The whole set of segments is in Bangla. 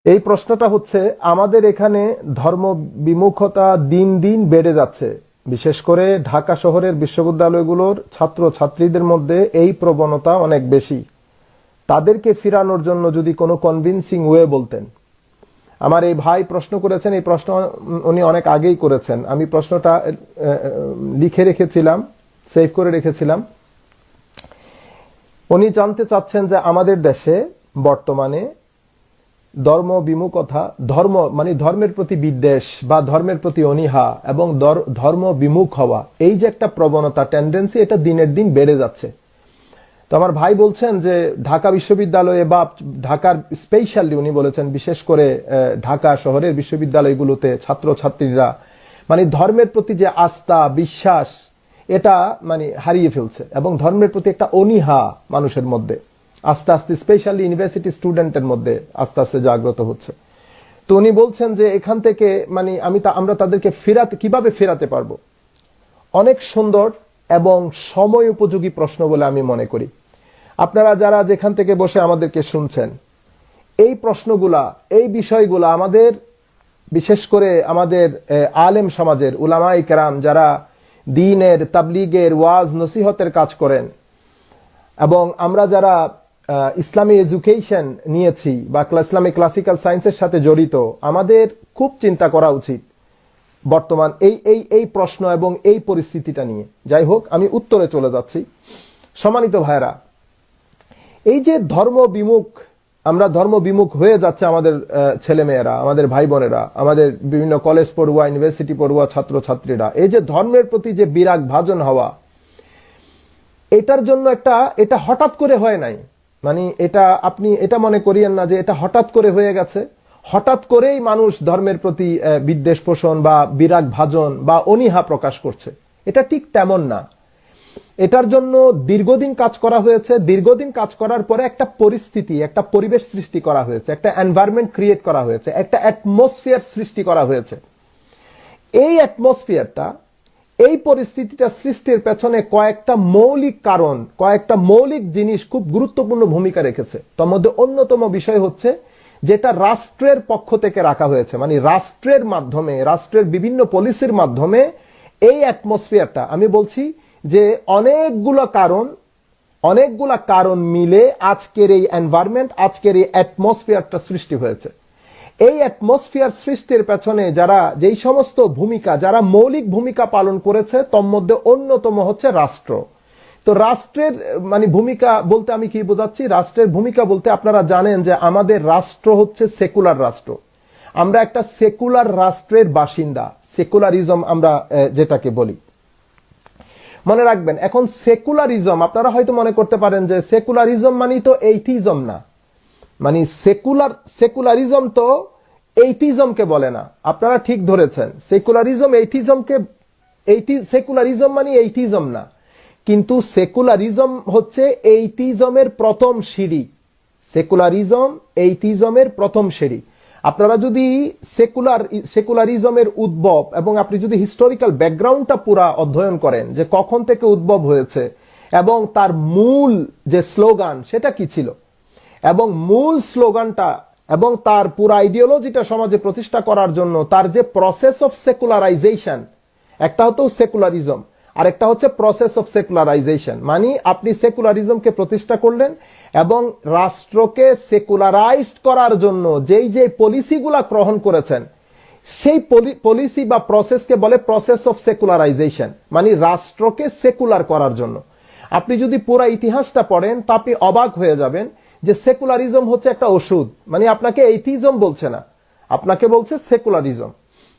এই প্রশ্নটা হচ্ছে, আমাদের এখানে ধর্ম বিমুখতা দিন দিন বেড়ে যাচ্ছে। বিশেষ করে ঢাকা শহরের বিশ্ববিদ্যালয়গুলোর ছাত্র ছাত্রীদের মধ্যে এই প্রবণতা অনেক বেশি। তাদেরকে ফিরানোর জন্য যদি কোনো কনভিন্সিং ওয়ে বলতেন। আমার এই ভাই প্রশ্ন করেছেন, এই প্রশ্ন উনি অনেক আগেই করেছেন। আমি প্রশ্নটা লিখে রেখেছিলাম, সেভ করে রেখেছিলাম। উনি জানতে চাচ্ছেন যে আমাদের দেশে বর্তমানে ধর্ম বিমুখতা, ধর্ম মানে ধর্মের প্রতি বিদ্বেষ বা ধর্মের প্রতি অনীহা এবং ধর্ম বিমুখ হওয়া, এই যে একটা প্রবণতা, টেন্ডেন্সি, এটা দিনের দিন বেড়ে যাচ্ছে। তো আমার ভাই বলছেন যে ঢাকা বিশ্ববিদ্যালয়ে বা ঢাকার স্পেশালি উনি বলেছেন বিশেষ করে ঢাকা শহরের বিশ্ববিদ্যালয়গুলোতে ছাত্রছাত্রীরা মানে ধর্মের প্রতি যে আস্থা বিশ্বাস এটা মানে হারিয়ে ফেলছে এবং ধর্মের প্রতি একটা অনীহা মানুষের মধ্যে আস্তে আস্তে স্পেশালি ইউনিভার্সিটি স্টুডেন্টের মধ্যে আস্তে আস্তে জাগ্রত হচ্ছে। তো উনি বলছেন যে এখান থেকে মানে আমরা তাদেরকে কিভাবে ফেরাতে পারবো। অনেক সুন্দর এবং সময় উপযোগী প্রশ্ন বলে আমি মনে করি। আপনারা যারা যেখান থেকে বসে আমাদেরকে শুনছেন, এই প্রশ্নগুলা, এই বিষয়গুলা আমাদের বিশেষ করে আমাদের আলেম সমাজের উলামায়ে কেরাম যারা দ্বীনের তাবলীগের ওয়াজ নসিহতের কাজ করেন এবং আমরা যারা ইসলামী এডুকেশন নিয়েছি বা ইসলামিক ক্লাসিক্যাল সায়েন্সের সাথে জড়িত, আমাদের খুব চিন্তা করা উচিত বর্তমান এই প্রশ্ন এবং এই পরিস্থিতিটা নিয়ে। যাই হোক, আমি উত্তরে চলে যাচ্ছি। সম্মানিত ভাইরা, এই যে আমরা ধর্ম বিমুখ হয়ে যাচ্ছে আমাদের ছেলেমেয়েরা, আমাদের ভাই বোনেরা, আমাদের বিভিন্ন কলেজ পড়ুয়া ইউনিভার্সিটি পড়ুয়া ছাত্রছাত্রীরা, এই যে ধর্মের প্রতি যে বিরাগ ভাজন হওয়া, এটার জন্য এটা হঠাৎ করে হয় নাই। মানে আপনি এটা মনে করিয়েন না যে এটা হঠাৎ করে হয়ে গেছে, হঠাৎ করেই মানুষ ধর্মের প্রতি বিদ্বেষ পোষণ বা বিরাগ ভাজন বা অনীহা প্রকাশ করছে। এটা ঠিক তেমন না। এটার জন্য দীর্ঘদিন কাজ করা হয়েছে। দীর্ঘদিন কাজ করার পরে একটা পরিস্থিতি, একটা পরিবেশ সৃষ্টি করা হয়েছে, একটা এনভায়রনমেন্ট ক্রিয়েট করা হয়েছে, একটা অ্যাটমসফিয়ার সৃষ্টি করা হয়েছে। এই অ্যাটমসফিয়ারটা, এই পরিস্থিতিটা সৃষ্টির পেছনে কয়েকটা মৌলিক কারণ, কয়েকটা মৌলিক জিনিস খুব গুরুত্বপূর্ণ ভূমিকা রেখেছে। তার মধ্যে অন্যতম বিষয় হচ্ছে যেটা রাষ্ট্রের পক্ষ থেকে রাখা হয়েছে, মানে রাষ্ট্রের মাধ্যমে, রাষ্ট্রের বিভিন্ন পলিসির মাধ্যমে এই অ্যাটমসফিয়ারটা, আমি বলছি যে অনেকগুলা কারণ মিলে আজকের এই এনভায়রনমেন্ট, আজকের এই অ্যাটমসফিয়ারটা সৃষ্টি হয়েছে। এই অ্যাটমসফিয়ার সৃষ্টির পেছনে যেই সমস্ত ভূমিকা, যারা মৌলিক ভূমিকা পালন করেছে, তার মধ্যে অন্যতম হচ্ছে রাষ্ট্র। তো রাষ্ট্রের মানে ভূমিকা বলতে আমি কি বোঝাচ্ছি? রাষ্ট্রের ভূমিকা বলতে আপনারা জানেন যে আমাদের রাষ্ট্র হচ্ছে সেকুলার রাষ্ট্র। আমরা একটা সেকুলার রাষ্ট্রের বাসিন্দা, সেকুলারিজম আমরা যেটাকে বলি। মনে রাখবেন, এখন সেকুলারিজম, আপনারা হয়তো মনে করতে পারেন যে সেকুলারিজম মানে তো এইথিজম না। মানে সেকুলারিজম তো এইথিজমকে বলে না। আপনারা ঠিক ধরেছেন, সেকুলারিজম মানে এইথিজম না, কিন্তু সেকুলারিজম হচ্ছে এইথিজমের প্রথম সিঁড়ি। সেকুলারিজম এইথিজমের প্রথম সিঁড়ি। আপনারা যদি সেকুলারিজমের উদ্ভব এবং আপনি যদি হিস্টোরিক্যাল ব্যাকগ্রাউন্ডটা পুরা অধ্যয়ন করেন যে কখন থেকে উদ্ভব হয়েছে এবং তার মূল যে স্লোগান সেটা কি ছিল, এবং মূল স্লোগানটা এবং তার পুরো আইডিওলজিটা সমাজে প্রতিষ্ঠা করার জন্য তার যে প্রসেস অফ সেকুলারাইজেশন, একটা হতো সেকুলারিজম আর একটা হচ্ছে প্রসেস অফ সেকুলারাইজেশন। মানে আপনি সেকুলারিজমকে প্রতিষ্ঠা করলেন এবং রাষ্ট্রকে সেকুলারাইজড করার জন্য যে পলিসিগুলা গ্রহণ করেছেন, সেই পলিসি বা প্রসেসকে বলে প্রসেস অফ সেকুলারাইজেশন, মানে রাষ্ট্রকে সেকুলার করার জন্য। আপনি যদি পুরো ইতিহাসটা পড়েন তা আপনি অবাক হয়ে যাবেন যে সেকুলারিজম হচ্ছে একটা ওষুধ। মানে আপনাকে এইথিজম বলছে না, আপনাকে বলছে সেকুলারিজম।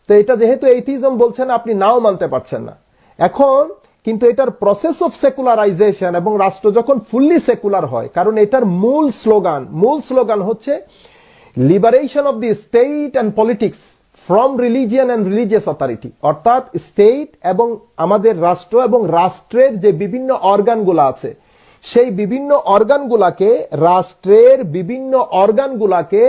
তো এটা যেহেতু এইথিজম বলছে না, আপনি নাও মানতে পারছেন না। এখন কিন্তু এটার প্রসেস অফ সেকুলারাইজেশন এবং রাষ্ট্র যখন ফুললি সেকুলার হয়, কারণ এটার মূল স্লোগান হচ্ছে liberation of the state and politics from religion and religious authority. অর্থাৎ স্টেট এবং আমাদের রাষ্ট্র এবং রাষ্ট্রের যে বিভিন্ন অর্গানগুলো আছে, সেই বিভিন্ন অর্গানগুলাকে, রাষ্ট্রের বিভিন্ন অর্গানগুলাকে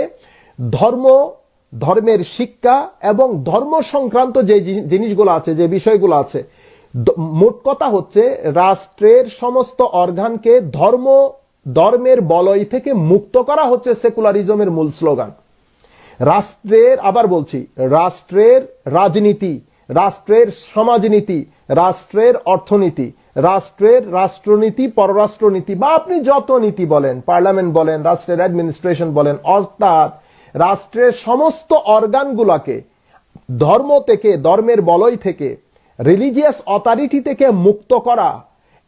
ধর্মের শিক্ষা এবং ধর্ম সংক্রান্ত যে জিনিসগুলো আছে, যে বিষয়গুলো আছে, মোট কথা হচ্ছে রাষ্ট্রের সমস্ত অর্গানকে ধর্মের বলয় থেকে মুক্ত করা হচ্ছে সেকুলারিজমের মূল স্লোগান। রাষ্ট্রের, আবার বলছি, রাষ্ট্রের রাজনীতি, রাষ্ট্রের সমাজনীতি, রাষ্ট্রের অর্থনীতি, রাষ্ট্রের রাষ্ট্রনীতি, পররাষ্ট্রনীতি, বা আপনি যত নীতি বলেন, পার্লামেন্ট বলেন, রাষ্ট্রের অ্যাডমিনিস্ট্রেশন বলেন, অর্থাৎ রাষ্ট্রের সমস্ত অর্গানগুলোকে ধর্ম থেকে, ধর্মের বলয় থেকে, রিলিজিয়াস অথরিটি থেকে মুক্ত করা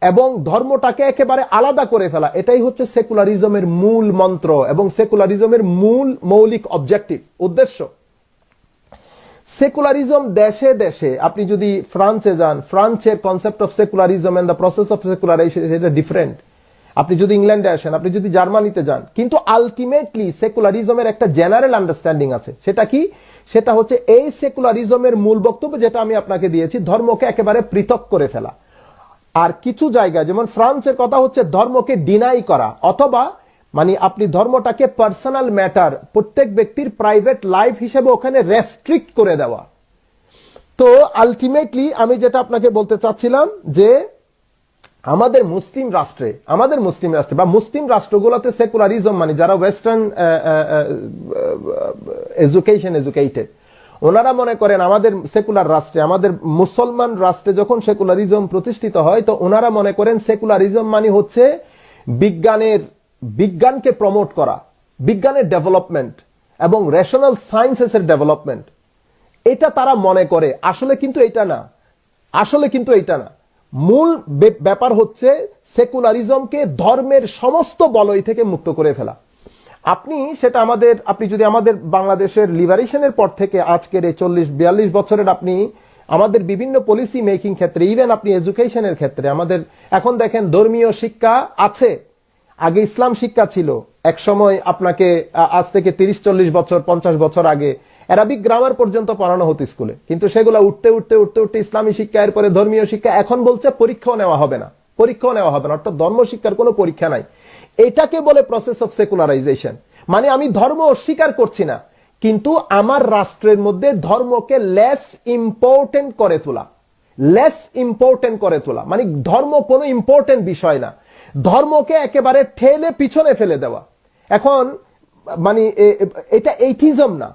এবং ধর্মটাকে একেবারে আলাদা করে ফেলা, এটাই হচ্ছে সেকুলারিজমের মূল মন্ত্র এবং সেকুলারিজমের মূল মৌলিক অবজেক্টিভ, উদ্দেশ্য। সেকুলারিজম দেশে দেশে, আপনি যদি ফ্রান্সে যান, ফ্রান্সের concept of secularism and the process of secularisation এটা ডিফারেন্ট। আপনি যদি ইংল্যান্ডে আসেন, আপনি যদি জার্মানিতে যান, কিন্তু আলটিমেটলি সেকুলারিজমের একটা জেনারেল আন্ডারস্ট্যান্ডিং আছে। সেটা কি? সেটা হচ্ছে এই সেকুলারিজমের মূল বক্তব্য যেটা আমি আপনাকে দিয়েছি, ধর্মকে একেবারে পৃথক করে ফেলা। আর কিছু জায়গায়, যেমন ফ্রান্সের কথা হচ্ছে ধর্মকে ডিনাই করা, অথবা মানে আপনি ধর্মটাকে পার্সোনাল ম্যাটার, প্রত্যেক ব্যক্তির প্রাইভেট লাইফ হিসেবে ওখানে রেস্ট্রিক্ট করে দেওয়া। তো আলটিমেটলি আমি যেটা আপনাকে বলতে চাচ্ছিলাম যে আমাদের মুসলিম রাষ্ট্রে বা মুসলিম রাষ্ট্রগুলোতে সেকুলারিজম মানে যারা ওয়েস্টার্ন এডুকেটেড, ওনারা মনে করেন আমাদের সেকুলার রাষ্ট্রে, আমাদের মুসলমান রাষ্ট্রে যখন সেকুলারিজম প্রতিষ্ঠিত হয়, তো ওনারা মনে করেন সেকুলারিজম মানে হচ্ছে বিজ্ঞানকে প্রমোট করা, বিজ্ঞানের ডেভেলপমেন্ট এবং রেশনাল সায়েন্সেসের ডেভেলপমেন্ট, এটা তারা মনে করে। আসলে কিন্তু এটা না। মূল ব্যাপার হচ্ছে সেকুলারিজমকে ধর্মের সমস্ত বলয় থেকে মুক্ত করে ফেলা। আপনি যদি আমাদের বাংলাদেশের লিবারেশনের পর থেকে আজকের এই 40-42 বছরের আপনি আমাদের বিভিন্ন পলিসি মেকিং ক্ষেত্রে, ইভেন আপনি এডুকেশনের ক্ষেত্রে, আমাদের এখন দেখেন ধর্মীয় শিক্ষা আছে, আগে ইসলাম শিক্ষা ছিল, এক সময় আপনাকে আজ থেকে 30-40 বছর 50 বছর আগে অ্যারাবিক গ্রামার পর্যন্ত পড়ানো হতো স্কুলে, কিন্তু সেগুলো উঠতে ইসলামী শিক্ষা, এরপরে ধর্মীয় শিক্ষা, এখন বলছে পরীক্ষাও নেওয়া হবে না, অর্থাৎ ধর্ম শিক্ষার কোনো পরীক্ষা নাই। এটাকে বলে প্রসেস অফ সেকুলারাইজেশন। মানে আমি ধর্ম অস্বীকার করছি না, কিন্তু আমার রাষ্ট্রের মধ্যে ধর্মকে লেস ইম্পর্টেন্ট করে তোলা, মানে ধর্ম কোনো ইম্পর্টেন্ট বিষয় না, ধর্মকে একেবারে ঠেলে পিছনে ফেলে দেওয়া। এখন মানে এটা এইথিজম না,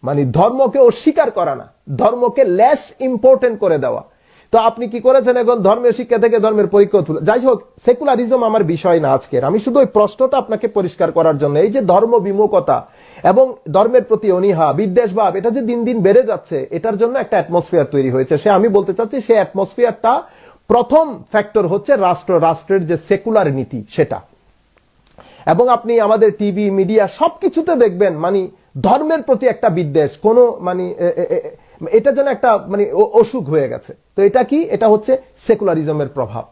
মানে ধর্মকে অস্বীকার করা না, ধর্মকে লেস ইম্পর্টেন্ট করে দেওয়া। তো আপনি কি করেছেন, এখন ধর্মের শিক্ষা থেকে ধর্মের পরীক্ষা তুলে। যাই হোক, সেকুলারিজম আমার বিষয় না আজকের, আমি শুধু ওই প্রশ্নটা আপনাকে পরিষ্কার করার জন্য, এই যে ধর্ম বিমুখতা এবং ধর্মের প্রতি অনীহা, বিদ্বেষভাব, এটা যে দিন দিন বেড়ে যাচ্ছে, এটার জন্য একটা অ্যাটমসফিয়ার তৈরি হয়েছে। আমি বলতে চাচ্ছি সেই অ্যাটমসফিয়ারটা প্রথম ফ্যাক্টর হচ্ছে রাষ্ট্রের যে সেকুলার নীতি সেটা। এবং আপনি আমাদের টিভি মিডিয়া সবকিছুতে দেখবেন মানে ধর্মের প্রতি একটা বিদ্বেষ, কোনো মানে এটা যেন একটা মানে অসুখ হয়ে গেছে। তো এটা কি? এটা হচ্ছে সেকুলারিজমের প্রভাব।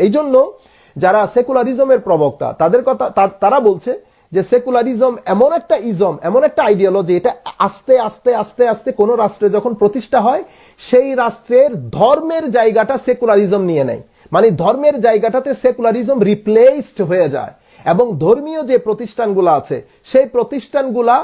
এই জন্য যারা সেকুলারিজমের প্রবক্তা, তাদের কথা তারা বলছে যে সেকুলারিজম এমন একটা আইডিওলজি, এটা আস্তে আস্তে আস্তে আস্তে কোন রাষ্ট্রে যখন প্রতিষ্ঠা হয়, সেই রাষ্ট্রের ধর্মের জায়গাটা সেকুলারিজম নিয়ে নেয়, মানে ধর্মের জায়গাটাতে সেকুলারিজম রিপ্লেসড হয়ে যায়, এবং ধর্মীয় যে প্রতিষ্ঠানগুলো আছে সেই প্রতিষ্ঠানগুলা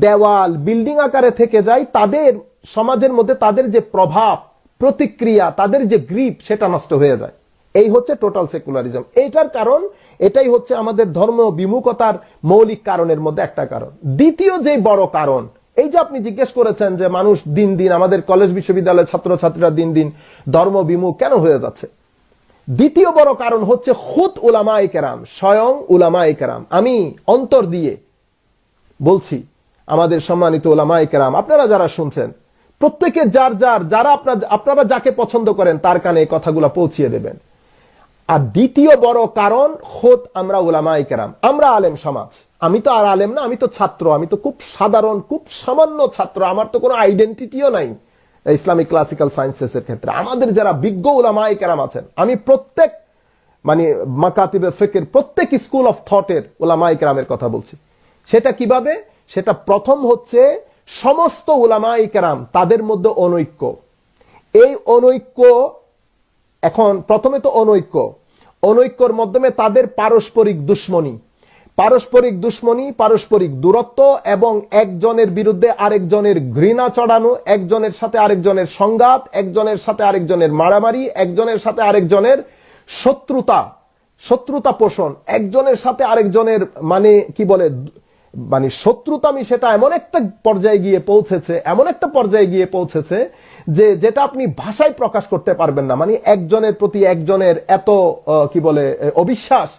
দেওয়াল বিল্ডিং আকারে থেকে যায়, তাদের সমাজের মধ্যে তাদের যে প্রভাব প্রতিক্রিয়া, তাদের যে গ্রিপ, সেটা নষ্ট হয়ে যায়। এই হচ্ছে টোটাল সেকুলারিজম। এইটার কারণ, এটাই হচ্ছে আমাদের ধর্ম বিমুখতার মৌলিক কারণের মধ্যে একটা কারণ। দ্বিতীয় যে বড় কারণ, এই যে আপনি জিজ্ঞেস করেছেন যে মানুষ দিন দিন, আমাদের কলেজ বিশ্ববিদ্যালয়ের ছাত্রছাত্রীরা দিন দিন ধর্ম বিমুখ কেন হয়ে যাচ্ছে, দ্বিতীয় বড় কারণ হচ্ছে খুদ উলামায়ে কেরাম, স্বয়ং উলামায়ে কেরাম। আমি অন্তর দিয়ে বলছি, আমাদের সম্মানিত উলামায়ে কেরাম, আপনারা যারা শুনছেন, প্রত্যেকে যারা আপনারা যাকে পছন্দ করেন তার কানে এই কথাগুলো পৌঁছিয়ে দেবেন। আর দ্বিতীয় বড় কারণ খুদ আমরা উলামায়ে কেরাম, আমরা আলেম সমাজ। আমি তো আর আলেম না, আমি তো ছাত্র, আমি তো খুব সাধারণ, খুব সামান্য ছাত্র, আমার তো কোনো আইডেন্টিটিও নাই ইসলামিক ক্লাসিক্যাল সায়েন্সেস এর ক্ষেত্রে। আমাদের যারা বিজ্ঞ উলামায়ে কেরাম আছেন, আমি প্রত্যেক মানে মাকাতিবে ফিকর, প্রত্যেক স্কুল অফ থটের উলামায়ে কেরামের কথা বলছি। সেটা কিভাবে? সেটা প্রথম হচ্ছে সমস্ত উলামায়ে কেরাম, তাদের মধ্যে অনৈক্য। এই অনৈক্য, এখন প্রথমে তো অনৈক্যর মাধ্যমে তাদের পারস্পরিক দুশ্মনী, পারস্পরিক দূরত্ব, এবং একজনের বিরুদ্ধে আরেকজনের ঘৃণা চড়ানো, একজনের সাথে আরেকজনের সংঘাত, একজনের সাথে আরেকজনের মারামারি, একজনের সাথে আরেকজনের শত্রুতা পোষণ, একজনের সাথে আরেকজনের মানে কি বলে মানে শত্রুতামি সেটা এমন একটা পর্যায়ে গিয়ে পৌঁছেছে যে যেটা আপনি ভাষায় প্রকাশ করতে পারবেন না। মানে একজনের প্রতি একজনের এত কি বলে অবিশ্বাস,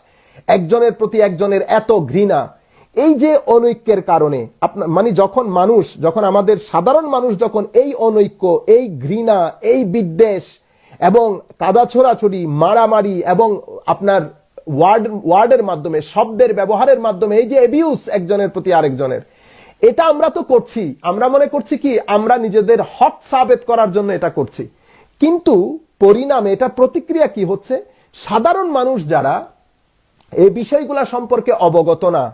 একজনের প্রতি একজনের এত ঘৃণা, এই যে অনৈক্যের কারণে আপনার মানে যখন আমাদের সাধারণ মানুষ যখন এই অনৈক্য, এই ঘৃণা, এই বিদ্বেষ এবং কাদা ছোড়াছড়ি, মারামারি এবং আপনার ওয়ার্ডের মাধ্যমে, শব্দের ব্যবহারের মাধ্যমে এই যে অ্যাবিউজ একজনের প্রতি আরেকজনের, এটা আমরা তো করছি, আমরা মনে করছি কি আমরা নিজেদের হক সাবেত করার জন্য এটা করছি, কিন্তু পরিণামে এটা প্রতিক্রিয়া কি হচ্ছে? সাধারণ মানুষ যারা এই বিষয়গুলা সম্পর্কে অবগত না,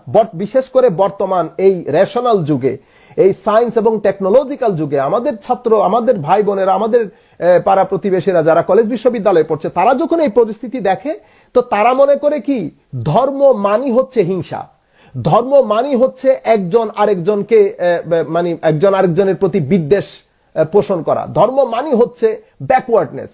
বিশেষ করে বর্তমান এই রেশনাল যুগে, এই সায়েন্স এবং টেকনোলজিক্যাল যুগে আমাদের ছাত্র, আমাদের ভাই বোনেরা, আমাদের পাড়া প্রতিবেশীরা যারা কলেজ বিশ্ববিদ্যালয়ে পড়ছে, তারা যখন এই পরিস্থিতি দেখে তো তারা মনে করে কি ধর্ম মানি হচ্ছে হিংসা, ধর্ম মানি হচ্ছে একজন আরেকজনের প্রতি বিদ্বেষ পোষণ করা, ধর্ম মানি হচ্ছে ব্যাকওয়ার্ডনেস।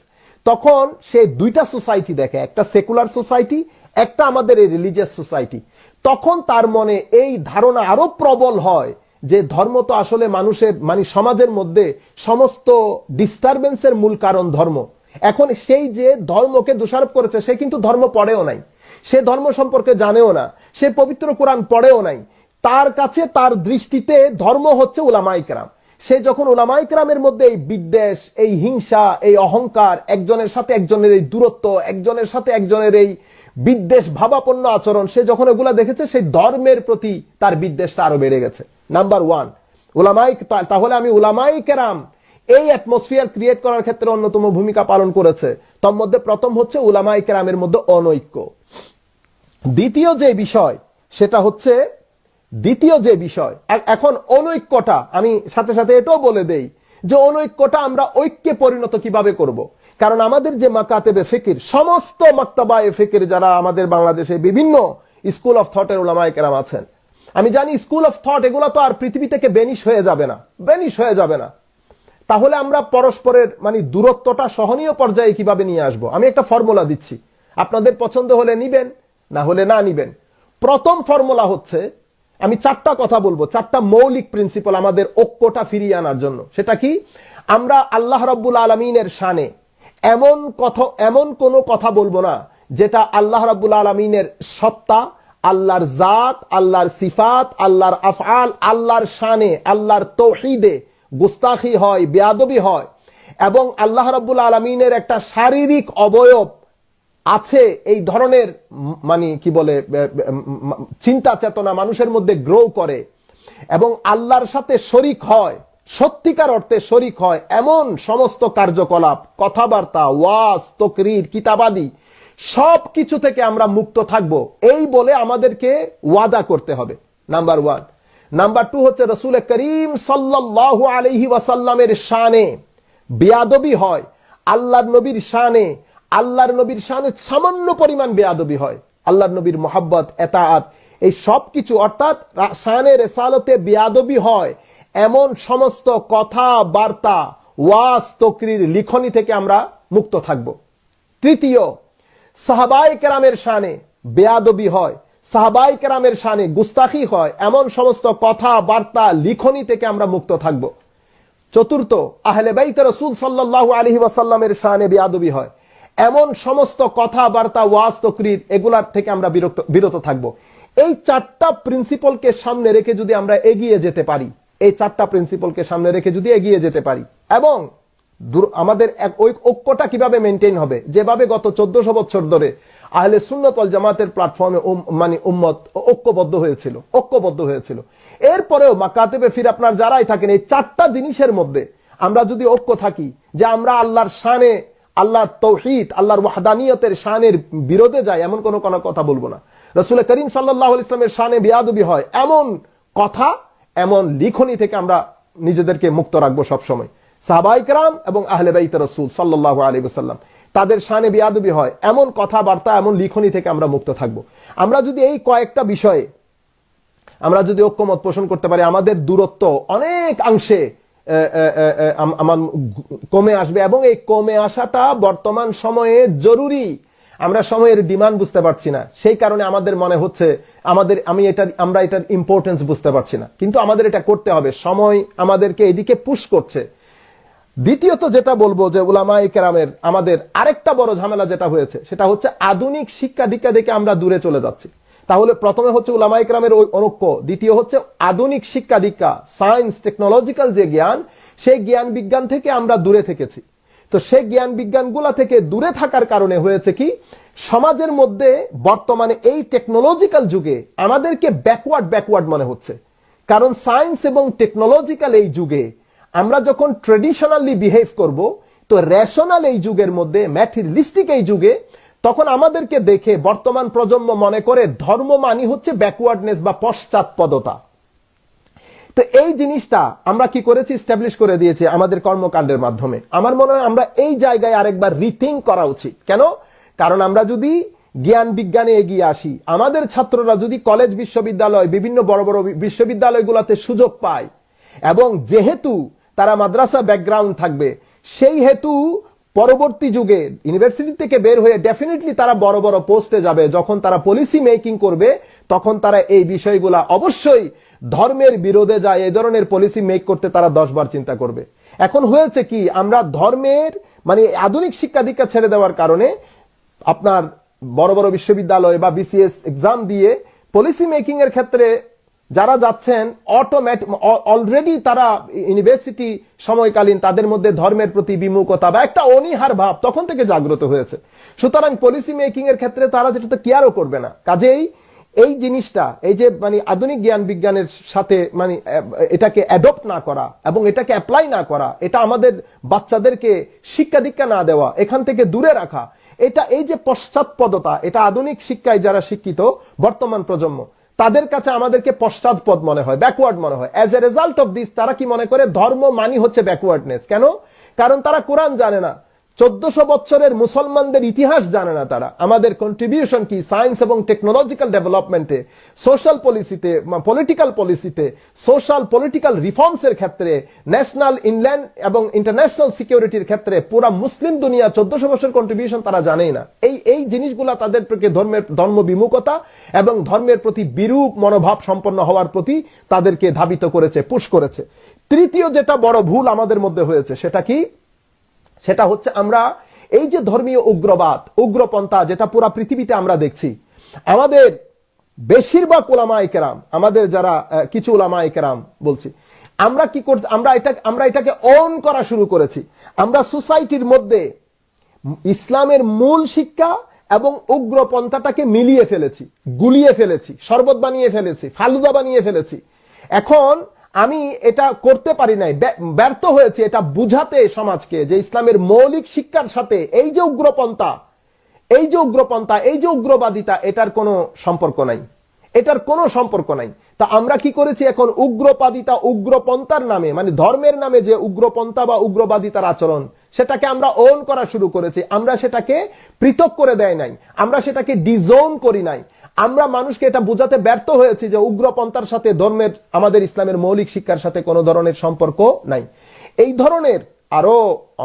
তখন সে দুইটা সোসাইটি দেখে, একটা সেকুলার সোসাইটি, একটা আমাদের এই রিলিজিয়াস সোসাইটি। তখন তার মনে এই ধারণা আরো প্রবল হয় যে ধর্ম তো আসলে মানুষের সমাজের মধ্যে সমস্ত ডিস্টারবেন্সের মূল কারণ ধর্ম। এখন সেই যে ধর্মকে দোষারোপ করেছে সে কিন্তু ধর্ম পড়েও নাই, সে ধর্ম সম্পর্কে জানেও না, সে পবিত্র কোরআন পড়েও নাই। তার কাছে, তার দৃষ্টিতে ধর্ম হচ্ছে উলামায়ে কেরাম। সে যখন উলামায়ে কেরামের মধ্যে এই বিদ্বেষ, এই হিংসা, এই অহংকার, একজনের সাথে একজনের এই দূরত্ব, একজনের সাথে একজনের এই বিদ্বেষ ভাবাপন্ন আচরণ, সে যখন এগুলা দেখেছে সেই ধর্মের প্রতি তার বিদ্বেষটা আরো বেড়ে গেছে। নাম্বার ওয়ান, তাহলে আমি উলামায়ে কেরাম এই অ্যাটমসফিয়ার ক্রিয়েট করার ক্ষেত্রে অন্যতম ভূমিকা পালন করেছে। তার মধ্যে প্রথম হচ্ছে উলামায়ে কেরামের মধ্যে অনৈক্য। দ্বিতীয় যে বিষয় সেটা হচ্ছে এখন অনৈক্যটা আমি সাথে সাথে এটাও বলে দেই যে অনৈক্যটা আমরা ঐক্যে পরিণত কিভাবে করব। কারণ আমাদের যে মাকাতেবে ফিকির, সমস্ত মাকতাবায়ে ফিকির যারা আমাদের বাংলাদেশে বিভিন্ন স্কুল অফ থটের উলামায়ে কেরাম আছেন, আমি জানি স্কুল অফ থট এগুলো তো আর পৃথিবী থেকে বেনিশ হয়ে যাবে না। তাহলে আমরা পরস্পরের দূরত্বটা সহনীয় পর্যায়ে কিভাবে নিয়ে আসব? আমি একটা ফর্মুলা দিচ্ছি, আপনাদের পছন্দ হলে নিবেন, না হলে না নিবেন। প্রথম ফর্মুলা হচ্ছে, আমি চারটা কথা বলবো, চারটা মৌলিক প্রিন্সিপাল আমাদের ঐক্যটা ফিরিয়ে আনার জন্য। সেটা কি? আমরা আল্লাহ রাব্বুল আলামিনের শানে এমন কোন কথা বলবো না যেটা আল্লাহ রাব্বুল আলামিনের সত্তা, আল্লাহর জাত, আল্লাহর সিফাত, আল্লাহর আফআল, আল্লাহর শানে, আল্লাহর তৌহিদে গুস্তাখি হয়, বেয়াদবি হয়। এবং আল্লাহ রাব্বুল আলামিনের একটা শারীরিক অবয়ব আছে, এই ধরনের চিন্তা চেতনা মানুষের মধ্যে গ্রো করে এবং আল্লাহর সাথে শরীক হয়, সত্যিকার অর্থে শরীক হয়, এমন সমস্ত কার্যকলাপ, কথাবার্তা, ওয়াজ, তকরির, কিতাবাদি সব কিছু থেকে আমরা মুক্ত থাকব, এই বলে আমাদেরকে ওয়াদা করতে হবে। Number one. নাম্বার টু হচ্ছে রাসূল করিম সাল্লাল্লাহু আলাইহি ওয়াসাল্লামের শানে বেয়াদবি হয়, আল্লাহর নবীর শানে সামান্য পরিমাণ বেয়াদবি হয়, আল্লাহর নবীর মুহাব্বত, এতাআত, এই সব কিছু অর্থাৎ শানে রিসালাতে বেয়াদবি হয় এমন সমস্ত কথা বার্তা, ওয়াজ, তকরির, লিখনি থেকে আমরা মুক্ত থাকব। তৃতীয়, সাহাবায়ে কেরামের শানে বেয়াদবি হয়, সাহাবায়ে কেরামের শানে গুস্তাখি হয় এমন সমস্ত কথা বার্তা, লিখনি থেকে আমরা মুক্ত থাকব। চতুর্থ, আহলে বাইত রাসূল সাল্লাল্লাহু আলাইহি ওয়াসাল্লামের শানে বেয়াদবি হয় এমন সমস্ত কথা বার্তা, ওয়াজ, তকরির, এগুলার থেকে আমরা বিরত থাকব। এই চারটা প্রিন্সিপালকে সামনে রেখে যদি আমরা এগিয়ে যেতে পারি, এবং আমাদের ওই ঐক্যটা কিভাবে মেনটেন হবে, যেভাবে গত 1400 বছর ধরে আহলে সুন্নাত ওয়াল জামাতের প্ল্যাটফর্মে উম্মত ঐক্যবদ্ধ হয়েছিল। এরপরেও মাকাতেবে ফির আপনার যারাই থাকেন, এই চারটা জিনিসের মধ্যে আমরা যদি ঐক্য থাকি যে আমরা আল্লাহর শানে, আল্লাহর তৌহিদ, আল্লাহর ওয়াহদানিয়তের শানের বিরোধে যাই, এমন কোন কথা বলবো না। রাসূল করিম সাল্লাল্লাহু আলাইহি ওয়াসাল্লামের শানে বেয়াদবি হয় এমন কথা, এমন লিখনি থেকে আমরা নিজেদেরকে মুক্ত রাখবো সব সময়। সাহাবায়ে কেরাম এবং আহলে বাইত রাসূল সাল্লাল্লাহু আলাইহি ওয়াসাল্লাম তাদের শানে বেয়াদবি হয় এমন কথাবার্তা, এমন লিখনি থেকে আমরা মুক্ত থাকব। আমরা যদি এই কয়েকটা বিষয়ে আমরা যদি ঐক্যমত পোষণ করতে পারি, আমাদের দূরত্ব অনেক অংশে কমে আসবে। এবং এই কমে আসাটা বর্তমান সময়ে জরুরি। আমরা সময়ের ডিমান্ড বুঝতে পারছি না, সেই কারণে আমাদের মনে হচ্ছে আমরা এটার ইম্পর্টেন্স বুঝতে পারছি না, কিন্তু আমাদের এটা করতে হবে, সময় আমাদেরকে এদিকে পুশ করছে। দ্বিতীয়ত যেটা বলবো যে উলামায়ে কেরামের আমাদের আরেকটা বড় ঝামেলা যেটা হয়েছে সেটা হচ্ছে আধুনিক শিক্ষা দীক্ষা থেকে আমরা দূরে চলে যাচ্ছি। তাহলে প্রথমে হচ্ছে উলামায়ে কেরামের অনৈক্য, দ্বিতীয় হচ্ছে আধুনিক শিক্ষা দীক্ষা, সায়েন্স টেকনোলজিক্যাল যে জ্ঞান, সেই জ্ঞান বিজ্ঞান থেকে আমরা দূরে থেকেছি। তো সেই জ্ঞান বিজ্ঞানগুলা থেকে দূরে থাকার কারণে হয়েছে কি, সমাজের মধ্যে বর্তমানে এই টেকনোলজিক্যাল যুগে আমাদেরকে ব্যাকওয়ার্ড মনে হচ্ছে। কারণ সায়েন্স এবং টেকনোলজিক্যাল এই যুগে আমরা যখন ট্রেডিশনালি বিহেভ করব, তো রেশনাল এই যুগের মধ্যে, ম্যাটেরিয়ালিস্টিক এই যুগে, তখন আমাদেরকে দেখে বর্তমান প্রজন্ম মনে করে ধর্ম মানি হচ্ছে ব্যাকওয়ার্ডনেস বা পশ্চাৎপদতা। তো এই জিনিসটা আমরা কি করেছি, এস্টাবলিশ করে দিয়েছি আমাদের কর্মকাণ্ডের মাধ্যমে। আমার মনে হয় আমরা এই জায়গায় আরেকবার রিথিঙ্ক করা উচিত। কেন? কারণ আমরা যদি জ্ঞান বিজ্ঞানে এগিয়ে আসি, আমাদের ছাত্ররা যদি কলেজ বিশ্ববিদ্যালয়, বিভিন্ন বড় বড় বিশ্ববিদ্যালয়গুলোতে সুযোগ পায়, এবং যেহেতু তারা মাদ্রাসা ব্যাকগ্রাউন্ড থাকবে, সেই হেতু পরবর্তী যুগে ইউনিভার্সিটি থেকে বের হয়ে ডেফিনেটলি তারা বড় বড় পোস্টে যাবে। যখন তারা পলিসি মেকিং করবে, তখন তারা এই বিষয়গুলা অবশ্যই ধর্মের বিরোধে যায়, এই ধরনের পলিসি মেক করতে তারা 10 বার চিন্তা করবে। এখন হয়েছে কি, আমরা ধর্মের আধুনিক শিক্ষা দীক্ষা ছেড়ে দেওয়ার কারণে আপনার বড় বড় বিশ্ববিদ্যালয় বা বিসিএস এক্সাম দিয়ে পলিসি মেকিং এর ক্ষেত্রে যারা যাচ্ছেন, অলরেডি তারা ইউনিভার্সিটি সময়কালীন তাদের মধ্যে ধর্মের প্রতি বিমুখতা বা একটা অনীহার ভাব তখন থেকে জাগ্রত হয়েছে। সুতরাং পলিসি মেকিং এর ক্ষেত্রে তারা যেটা কেয়ারও করবে না। কাজেই এই জিনিসটা, এই যে আধুনিক জ্ঞান বিজ্ঞানের সাথে এটাকে অ্যাডপ্ট না করা এবং এটাকে অ্যাপ্লাই না করা, এটা আমাদের বাচ্চাদেরকে শিক্ষা দীক্ষা না দেওয়া, এখান থেকে দূরে রাখা, এটা এই যে পশ্চাৎপদতা, এটা আধুনিক শিক্ষায় যারা শিক্ষিত বর্তমান প্রজন্ম, তাদের কাছে আমাদেরকে পশ্চাৎপদ মনে হয়, ব্যাকওয়ার্ড মনে হয়। As a result of this তারা কি মনে করে, ধর্ম মানি হচ্ছে ব্যাকওয়ার্ডনেস। কেন? কারণ তারা কোরআন জানে না, 1400 বছরের মুসলমানদের ইতিহাস জানে না তারা। আমাদের কন্ট্রিবিউশন কি সায়েন্স এবং টেকনোলজিক্যাল ডেভেলপমেন্টে, সোশ্যাল পলিসিতে, পলিটিক্যাল পলিসিতে, সোশ্যাল পলিটিক্যাল রিফর্মস এর ক্ষেত্রে, ন্যাশনাল, ইনল্যান্ড এবং ইন্টারন্যাশনাল সিকিউরিটির ক্ষেত্রে পুরা মুসলিম দুনিয়া 1400 বছর কন্ট্রিবিউশন তারা জানেই না। এই জিনিসগুলা তাদের প্রতি ধর্ম বিমুখতা এবং ধর্মের প্রতি বিরূপ মনোভাব সম্পন্ন হওয়ার প্রতি তাদেরকে ধাবিত করেছে, পুশ করেছে। তৃতীয় যেটা বড় ভুল আমাদের মধ্যে হয়েছে সেটা কি, সেটা হচ্ছে আমরা এই যে ধর্মীয় উগ্রবাদ, উগ্রপন্থা যেটা পুরা পৃথিবীতে আমরা দেখছি, আমাদের বেশিরভাগ উলামায়ে কেরাম, আমাদের যারা কিছু উলামায়ে কেরাম বলছি, আমরা কি করতে, আমরা এটাকে অন করা শুরু করেছি। আমরা সোসাইটির মধ্যে ইসলামের মূল শিক্ষা এবং উগ্রপন্থাটাকে মিলিয়ে ফেলেছি, গুলিয়ে ফেলেছি, শরবত বানিয়ে ফেলেছি, ফালুদা বানিয়ে ফেলেছি। এখন আমি এটা করতে পারি নাই, ব্যর্থ হয়েছে এটা বুঝাতে সমাজকে যে ইসলামের মৌলিক শিক্ষার সাথে এই যে উগ্রপন্থা, এই যে উগ্রবাদিতা, এটার কোনো সম্পর্ক নাই, এটার কোনো সম্পর্ক নাই। তা আমরা কি করেছি, এখন উগ্রবাদিতা, উগ্রপন্থার নামে, ধর্মের নামে যে উগ্রপন্থা বা উগ্রবাদিতার আচরণ, সেটাকে আমরা ওন করা শুরু করেছি। আমরা সেটাকে পৃথক করে দেয় নাই, আমরা সেটাকে ডিজোন করি নাই। আমরা মানুষকে এটা বোঝাতে ব্যর্থ হয়েছি যে উগ্রপন্থার সাথে ধর্মের, আমাদের ইসলামের মৌলিক শিক্ষার সাথে কোনো ধরনের সম্পর্ক নাই। এই ধরনের আরো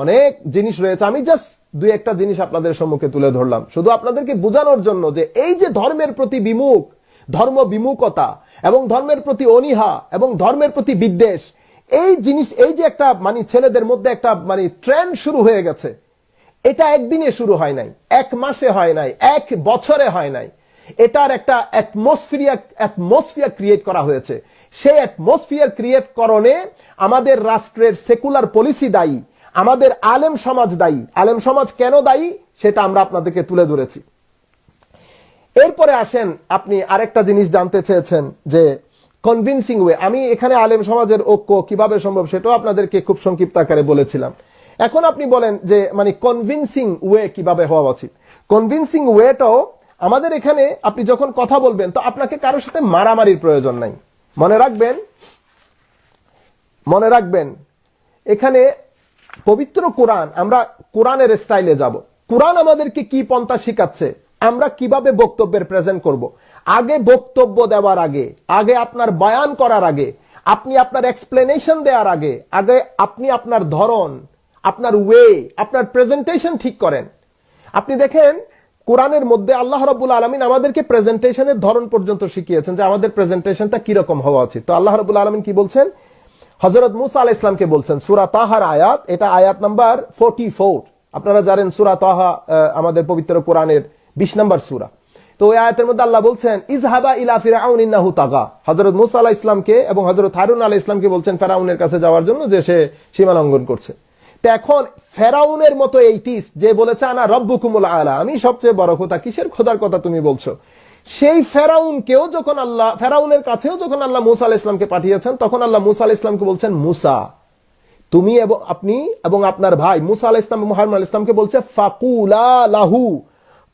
অনেক জিনিস রয়েছে, আমি জাস্ট দুই একটা জিনিস আপনাদের সম্মুখে তুলে ধরলাম শুধু আপনাদেরকে বোঝানোর জন্য যে এই যে ধর্মের প্রতি বিমুখ, ধর্ম বিমুখতা এবং ধর্মের প্রতি অনীহা এবং ধর্মের প্রতি বিদ্বেষ, এই জিনিস, এই যে একটা ছেলেদের মধ্যে একটা ট্রেন্ড শুরু হয়ে গেছে, এটা একদিনে শুরু হয় নাই, এক মাসে হয় নাই, এক বছরে হয় নাই। এটার একটা অ্যাটমসফিয়ার ক্রিয়েট করা হয়েছে। সেই অ্যাটমসফিয়ার ক্রিয়েট করণে আমাদের রাষ্ট্রের সেকুলার পলিসি দায়ী, আমাদের আলেম সমাজ দায়ী। আলেম সমাজ কেন দায়ী সেটা আমরা আপনাদেরকে তুলে ধরেছি। এরপরে আসেন, আপনি আরেকটা জিনিস জানতে চেয়েছেন যে কনভিন্সিং ওয়ে। আমি এখানে আলেম সমাজের ঐক্য কিভাবে সম্ভব সেটাও আপনাদেরকে খুব সংক্ষিপ্ত আকারে বলেছিলাম। এখন আপনি বলেন যে কনভিন্সিং ওয়ে কিভাবে হওয়া উচিত। কনভিন্সিং ওয়েটাও আমাদের এখানে, আপনি যখন কথা বলবেন তো আপনাকে কারোর সাথে মারামারির প্রয়োজন নাই। মনে রাখবেন এখানে পবিত্র কোরআন, আমরা কোরআনের স্টাইলে যাব। কোরআন আমাদেরকে কি পন্থা শিখাচ্ছে, আমরা কিভাবে বক্তব্যের প্রেজেন্ট করব। আগে বক্তব্য দেওয়ার আগে, আপনার বয়ান করার আগে, আপনি আপনার এক্সপ্লেনেশন দেওয়ার আগে আপনি আপনার ধরন, আপনার ওয়ে, আপনার প্রেজেন্টেশন ঠিক করেন। আপনি দেখেন কোরআনের মধ্যে আল্লাহ রাব্বুল আলামিন আমাদেরকে প্রেজেন্টেশনের ধরন পর্যন্ত শিখিয়েছেন যে আমাদের প্রেজেন্টেশনটা কি রকম হওয়া উচিত। তো আল্লাহ রাব্বুল আলামিন কি বলছেন, হযরত মুসা আলাইহিস সালামকে বলছেন, সূরা তাহার আয়াত, এটা আয়াত নাম্বার 44। আপনারা জানেন সূরা তাহা আমাদের পবিত্র কোরআনের 20 নম্বর সূরা। তো ওই আয়াতের মধ্যে আল্লাহ বলছেন, ইযহাবা ইলা ফিরআউন ইন্নাহু তাগা। হযরত মুসা আলাইহিস সালামকে এবং হযরত হারুন আলাইহিস সালামকে বলছেন ফেরাউনের কাছে যাওয়ার জন্য, যে সে সীমা লঙ্ঘন করছে। তো এখন ফেরাউনের মতো এইটিস্ট যে বলেছে আনা রব্বুকুমুল আলা, আমি সবচেয়ে বড় খোদা, কিসের খোদার কথা তুমি বলছো? সেই ফেরাউনকেও যখন আল্লাহ, ফেরাউনের কাছেও যখন আল্লাহ মুসা আলাইহিস সালামকে পাঠিয়েছেন, তখন আল্লাহ মুসা আলাইহিস সালামকে বলছেন, মুসা তুমি এবং আপনি এবং আপনার ভাই মুসা আলাইহিস সালাম মুহাম্মদ আলাইহিস সালামকে বলছে ফাকুলা লাহু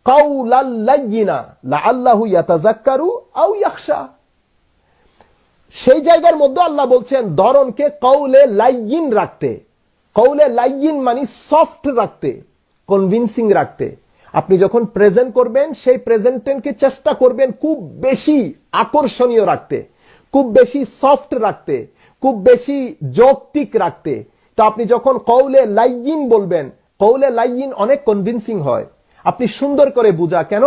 কাওলাল লায়্যিনা লাআল্লাহু ইয়াতাযাক্কারু আও ইয়াখশা। সেই জায়গার মধ্যে আল্লাহ বলছেন ধরনকে কাউলে লাইয়িন রাখতে। কাউলে লাইয়িন মানে সফট রাখতে, কনভিন্সিং রাখতে। আপনি যখন প্রেজেন্ট করবেন, সেই প্রেজেন্টেশনকে চেষ্টা করবেন খুব বেশি আকর্ষণীয় রাখতে, খুব বেশি সফট রাখতে, খুব বেশি যৌক্তিক রাখতে। তো আপনি যখন কাউলে লাইয়িন বলবেন, কাউলে লাইয়িন অনেক কনভিন্সিং হয়। আপনি সুন্দর করে বুঝা, কেন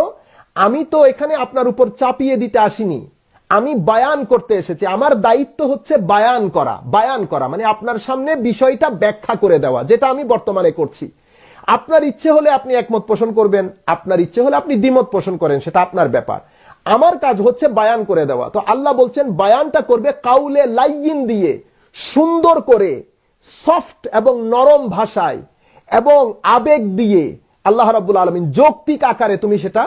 আমি তো এখানে আপনার উপর চাপিয়ে দিতে আসিনি, আমি বায়ান করতে এসেছি। আমার দায়িত্ব হচ্ছে বায়ান করা। বায়ান করা মানে আপনার সামনে বিষয়টা ব্যাখ্যা করে দেওয়া, যেটা আমি বর্তমানে করছি। আপনার ইচ্ছে হলে আপনি একমত পোষণ করবেন, আপনার ইচ্ছে হলে আপনি দ্বিমত পোষণ করেন, সেটা আপনার ব্যাপার। আমার কাজ হচ্ছে বায়ান করে দেওয়া। তো আল্লাহ বলছেন বায়ানটা করবে কাউলে লাইয়িন দিয়ে, সুন্দর করে, সফট এবং নরম ভাষায় এবং আবেগ দিয়ে। আল্লাহ রাব্বুল আলামিন যৌক্তিক আকারে তুমি সেটা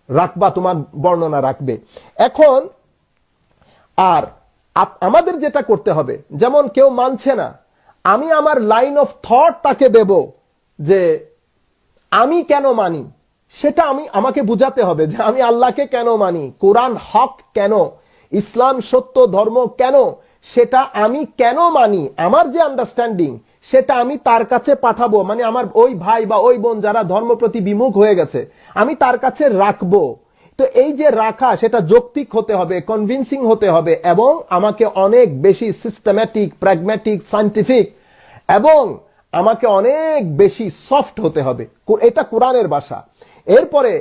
রাখবা, তোমার বর্ণনা রাখবে। এখন আর আমাদের যেটা করতে হবে, যেমন কেউ মানছে না, আমি আমার লাইন অফ থট তাকে দেব যে আমি কেন মানি, সেটা আমাকে বুঝাতে হবে যে আমি আল্লাহকে কেন মানি, কোরআন হক কেন, ইসলাম সত্য ধর্ম কেন, সেটা আমি কেন মানি। আমার যে আন্ডারস্ট্যান্ডিং সেটা আমি তার কাছে পাঠাবো, মানে আমার ওই ভাই বা ওই বোন যারা ধর্ম প্রতি বিমুখ হয়ে গেছে, আমি তার কাছে রাখবো। তো এই যে রাখা, সেটা যৌক্তিক হতে হবে, কনভিন্সিং হতে হবে, এবং আমাকে অনেক বেশি সিস্টেম্যাটিক, প্র্যাগম্যাটিক, সায়েন্টিফিক, এবং আমাকে অনেক বেশি সফট হতে হবে। এটা কোরআনের ভাষা। এরপরে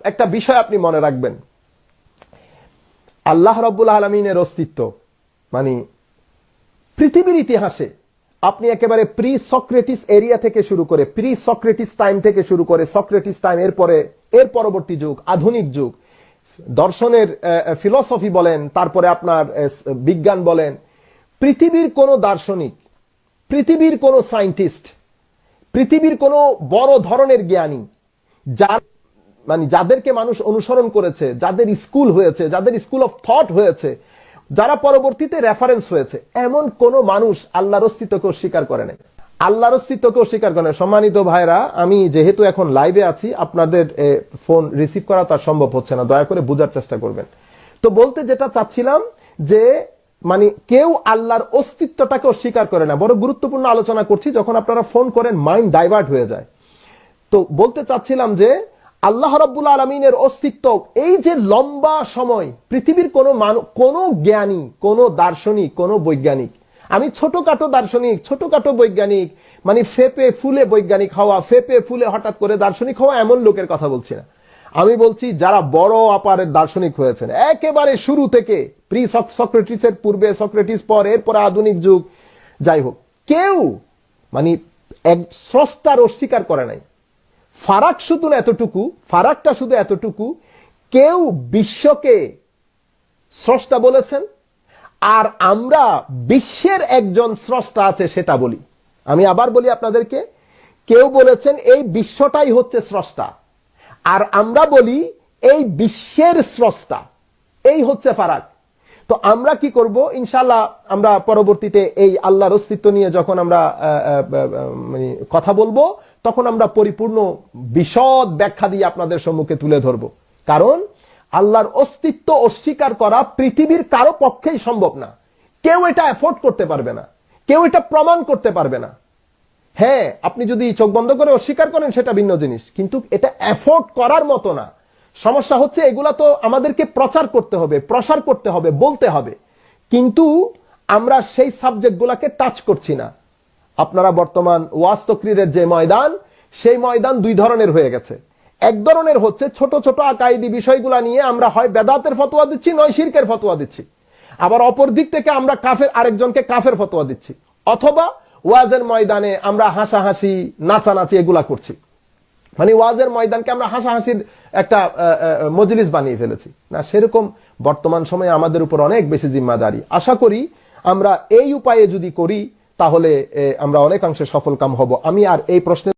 একটা বিষয় আপনি মনে রাখবেন, আল্লাহ রাব্বুল আলামিনের অস্তিত্ব মানে পৃথিবীর ইতিহাসে আপনি একেবারে প্রি সক্রেটিস এরিয়া থেকে শুরু করে, প্রি সক্রেটিস টাইম থেকে শুরু করে, সক্রেটিস টাইম, এরপরে এর পরবর্তী যুগ, আধুনিক যুগ, দর্শনের ফিলসফি বলেন, তারপরে আপনার বিজ্ঞান বলেন, পৃথিবীর কোন দার্শনিক, পৃথিবীর কোন সায়েন্টিস্ট, পৃথিবীর কোন বড় ধরনের জ্ঞানী, যাদেরকে মানুষ অনুসরণ করেছে, যাদের স্কুল হয়েছে, যাদের স্কুল অফ থট হয়েছে, যারা পরবর্তীতে রেফারেন্স হয়েছে, এমন কোন মানুষ আল্লাহর অস্তিত্বকে অস্বীকার করে নাই। আল্লাহর অস্তিত্বকে অস্বীকার করে নাই। সম্মানিত ভাইরা, আমি যেহেতু এখন লাইভে আছি, আপনাদের ফোন রিসিভ করা তার সম্ভব হচ্ছে না, দয়া করে বোঝার চেষ্টা করবেন। তো বলতে যেটা চাচ্ছিলাম যে মানে কেউ আল্লাহর অস্তিত্বটাকে অস্বীকার করে না। বড় গুরুত্বপূর্ণ আলোচনা করছি, যখন আপনারা ফোন করেন মাইন্ড ডাইভার্ট হয়ে যায়। তো বলতে চাচ্ছিলাম যে আল্লাহ রাব্বুল আলামিনের অস্তিত্ব, এই যে লম্বা সময় পৃথিবীর কোন জ্ঞানী, কোন দার্শনিক, কোন বৈজ্ঞানিক, আমি ছোটখাটো দার্শনিক, ছোটখাটো বৈজ্ঞানিক, মানে ফেপে ফুলে বৈজ্ঞানিক হওয়া, ফেপে ফুলে হঠাৎ করে দার্শনিক হওয়া, এমন লোকের কথা বলছি না। আমি বলছি যারা বড় আকারের দার্শনিক হয়েছেন, একেবারে শুরু থেকে, প্রি সক্রেটিসের পূর্বে, সক্রেটিস পর, এরপরে আধুনিক যুগ, যাই হোক, কেউ মানে এক স্রষ্টার অস্বীকার করে নাই। ফারাক শুধু এতটুকু, ফারাকটা শুধু এতটুকু, কেউ বিশ্বকে স্রষ্টা বলেছেন, আর আমরা বিশ্বের একজন স্রষ্টা আছে সেটা বলি। আমি আবার বলি আপনাদেরকে, কেউ বলেছেন এই বিশ্বটাই হচ্ছে স্রষ্টা, আর আমরা বলি এই বিশ্বের স্রষ্টা। এই হচ্ছে ফারাক। তো আমরা কি করব, ইনশাআল্লাহ আমরা পরবর্তীতে এই আল্লাহর অস্তিত্ব নিয়ে যখন আমরা মানে কথা বলবো, তখন আমরা পরিপূর্ণ বিশদ ব্যাখ্যা দিয়ে আপনাদের সম্মুখে তুলে ধরব। কারণ আল্লাহর অস্তিত্ব অস্বীকার করা পৃথিবীর কারো পক্ষেই সম্ভব না। কেউ এটা এফোর্ড করতে পারবে না, কেউ এটা প্রমাণ করতে পারবে না। হ্যাঁ, আপনি যদি চোখ বন্ধ করে অস্বীকার করেন সেটা ভিন্ন জিনিস, কিন্তু এটা এফোর্ড করার মতো না। সমস্যা হচ্ছে এগুলা তো আমাদেরকে প্রচার করতে হবে, প্রসার করতে হবে, বলতে হবে, কিন্তু আমরা সেই সাবজেক্টগুলোকে টাচ করছি না। আপনারা বর্তমান ওয়াজ তাকরীরের যে ময়দান, সেই ময়দান দুই ধরনের হয়ে গেছে। এক ধরনের হচ্ছে ছোট ছোট আকাইদি বিষয়গুলা নিয়ে আমরা হয় বেদাতের ফতোয়া দিচ্ছি, নয় শিরকের ফতোয়া দিচ্ছি। আবার অপর দিক থেকে আমরা কাফের, আরেকজনকে কাফের ফতোয়া দিচ্ছি, অথবা ওয়াজের ময়দানে আমরা হাসাহাসি নাচানাচি এগুলা করছি, মানে ওয়াজের ময়দানকে আমরা হাসাহাসির একটা মজলিস বানিয়ে ফেলেছি। না, সেরকম বর্তমান সময়ে আমাদের উপর অনেক বেশি জিম্মাদারি। আশা করি আমরা এই উপায়ে যদি করি তাহলে আমরা অনেকাংশে সফলকাম হব। আমি আর এই প্রশ্নের